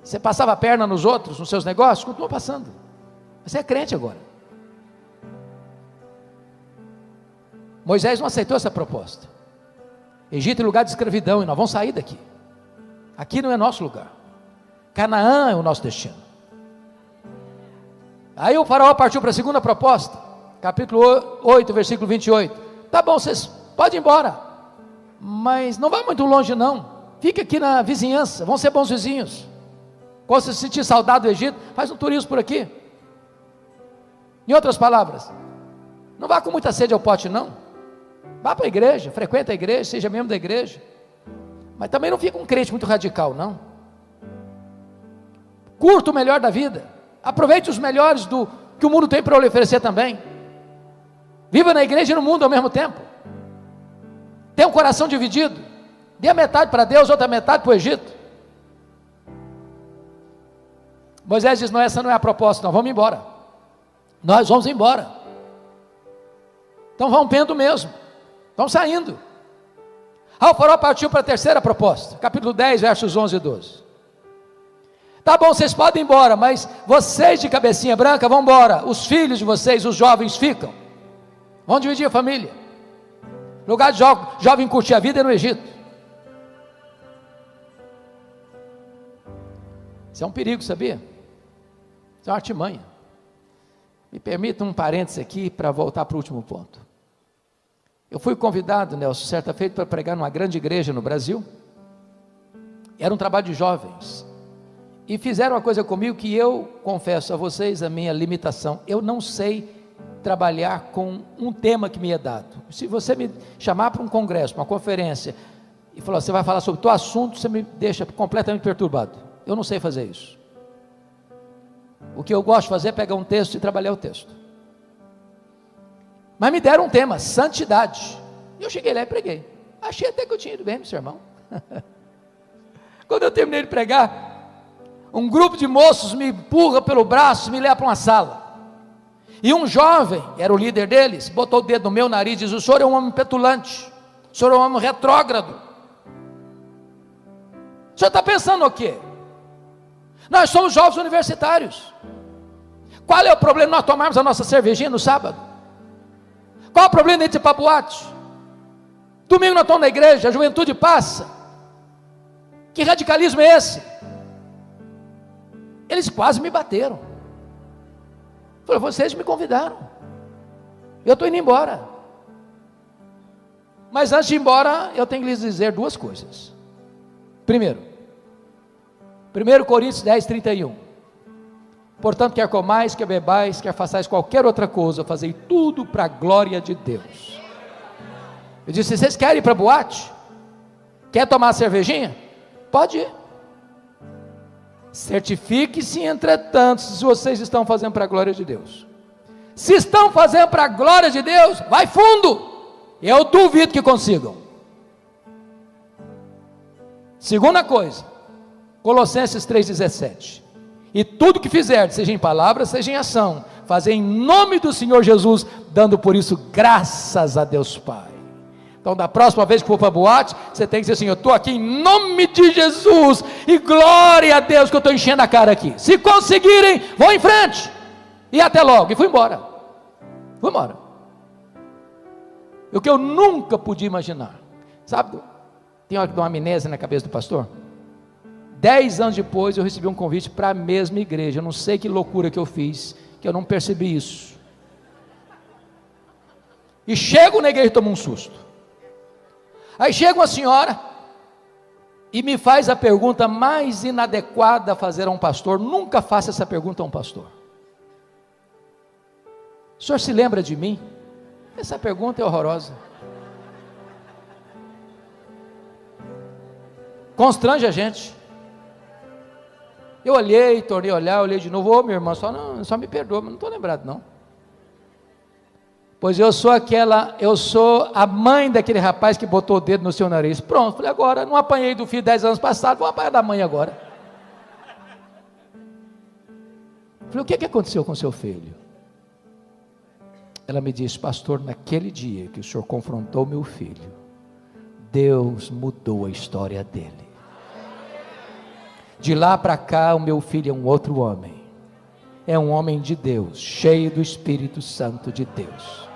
Você passava a perna nos outros, nos seus negócios, continua passando. Você é crente agora. Moisés não aceitou essa proposta. Egito é lugar de escravidão e nós vamos sair daqui. Aqui não é nosso lugar. Canaã é o nosso destino. Aí o faraó partiu para a segunda proposta, capítulo 8, versículo 28. Tá bom, vocês podem ir embora, mas não vá muito longe não. Fica aqui na vizinhança, vão ser bons vizinhos. Quando você sentir saudade do Egito, faz um turismo por aqui. Em outras palavras, não vá com muita sede ao pote não. Vá para a igreja, frequenta a igreja, seja membro da igreja. Mas também não fica um crente muito radical não. Curta o melhor da vida. Aproveite os melhores do que o mundo tem para lhe oferecer também. Viva na igreja e no mundo ao mesmo tempo. Tenha um coração dividido. Dê a metade para Deus, outra metade para o Egito. Moisés diz: não, essa não é a proposta, nós vamos embora. Nós vamos embora. Então vamos pendo mesmo. Vamos saindo. O faraó partiu para a terceira proposta, capítulo 10, versos 11 e 12. Tá bom, vocês podem ir embora, mas vocês de cabecinha branca vão embora. Os filhos de vocês, os jovens, ficam. Vão dividir a família. Lugar de jovem curtir a vida é no Egito. Isso é um perigo, sabia? Isso é uma artimanha. Me permita um parênteses aqui para voltar para o último ponto. Eu fui convidado, Nelson, certa feita, para pregar numa grande igreja no Brasil. Era um trabalho de jovens. E fizeram uma coisa comigo que eu confesso a vocês a minha limitação. Eu não sei trabalhar com um tema que me é dado. Se você me chamar para um congresso, para uma conferência, e falar, você vai falar sobre o teu assunto, você me deixa completamente perturbado. Eu não sei fazer isso. O que eu gosto de fazer é pegar um texto e trabalhar o texto. Mas me deram um tema, santidade. E eu cheguei lá e preguei. Achei até que eu tinha ido bem no sermão. Quando eu terminei de pregar, um grupo de moços me empurra pelo braço e me leva para uma sala. E um jovem, era o líder deles, botou o dedo no meu nariz e diz: o senhor é um homem petulante, o senhor é um homem retrógrado. O senhor está pensando o quê? Nós somos jovens universitários. Qual é o problema de nós tomarmos a nossa cervejinha no sábado? Qual o problema de ir para a boate? Domingo nós estamos na igreja, a juventude passa. Que radicalismo é esse? Eles quase me bateram. Falei, vocês me convidaram. Eu estou indo embora. Mas antes de ir embora, eu tenho que lhes dizer duas coisas. Primeiro, 1 Coríntios 10, 31. Portanto, quer comais, quer bebais, quer façais qualquer outra coisa, fazei tudo para a glória de Deus. Eu disse, vocês querem ir para a boate? Quer tomar uma cervejinha? Pode ir. Certifique-se, entretanto, se vocês estão fazendo para a glória de Deus. Se estão fazendo para a glória de Deus, vai fundo. Eu duvido que consigam. Segunda coisa, Colossenses 3,17. E tudo que fizer, seja em palavra, seja em ação, fazer em nome do Senhor Jesus, dando por isso graças a Deus Pai. Então, da próxima vez que for para a boate, você tem que dizer assim, eu estou aqui em nome de Jesus, e glória a Deus que eu estou enchendo a cara aqui. Se conseguirem, vão em frente, e até logo, e fui embora. Fui embora. O que eu nunca podia imaginar, sabe, tem uma amnésia na cabeça do pastor. 10 anos depois eu recebi um convite para a mesma igreja. Eu não sei que loucura que eu fiz, que eu não percebi isso. E chego na igreja e tomo um susto. Aí chega uma senhora e me faz a pergunta mais inadequada a fazer a um pastor. Nunca faça essa pergunta a um pastor. O senhor se lembra de mim? Essa pergunta é horrorosa. Constrange a gente. Eu olhei, tornei a olhar, olhei de novo, meu irmão, só me perdoa, mas não estou lembrado não. Pois eu sou a mãe daquele rapaz que botou o dedo no seu nariz. Pronto, falei, agora, não apanhei do filho 10 anos passados, vou apanhar da mãe agora. Falei, o que aconteceu com seu filho? Ela me disse, pastor, naquele dia que o senhor confrontou meu filho, Deus mudou a história dele. De lá para cá, o meu filho é um outro homem. É um homem de Deus, cheio do Espírito Santo de Deus.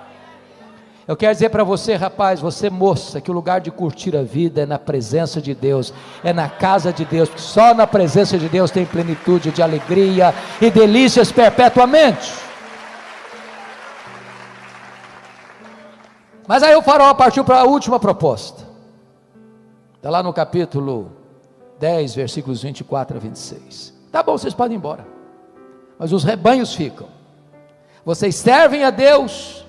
Eu quero dizer para você, rapaz, você moça, que o lugar de curtir a vida é na presença de Deus, é na casa de Deus, porque só na presença de Deus tem plenitude de alegria e delícias perpetuamente. Mas aí o Faraó partiu para a última proposta. Está lá no capítulo 10, versículos 24 a 26. Tá bom, vocês podem ir embora, mas os rebanhos ficam. Vocês servem a Deus,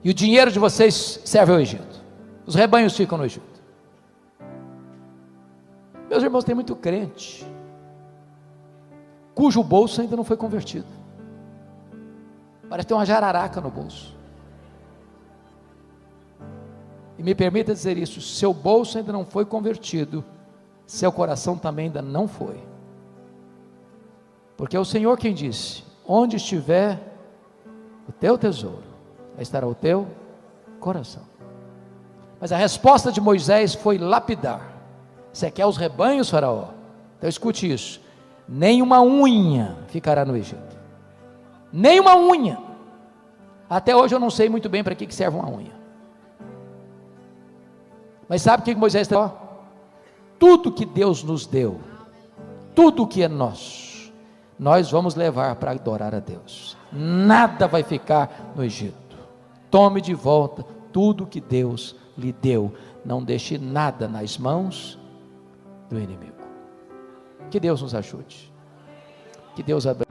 e o dinheiro de vocês serve ao Egito. Os rebanhos ficam no Egito. Meus irmãos, tem muito crente cujo bolso ainda não foi convertido. Parece ter uma jararaca no bolso. E me permita dizer isso, seu bolso ainda não foi convertido, seu coração também ainda não foi. Porque é o Senhor quem disse, onde estiver o teu tesouro, aí estará o teu coração. Mas a resposta de Moisés foi lapidar. Você quer os rebanhos, Faraó? Então escute isso, nem uma unha ficará no Egito, nem uma unha. Até hoje eu não sei muito bem para que serve uma unha. Mas sabe o que Moisés está? Tudo que Deus nos deu, tudo que é nosso, nós vamos levar para adorar a Deus. Nada vai ficar no Egito. Tome de volta tudo que Deus lhe deu. Não deixe nada nas mãos do inimigo. Que Deus nos ajude. Que Deus abençoe.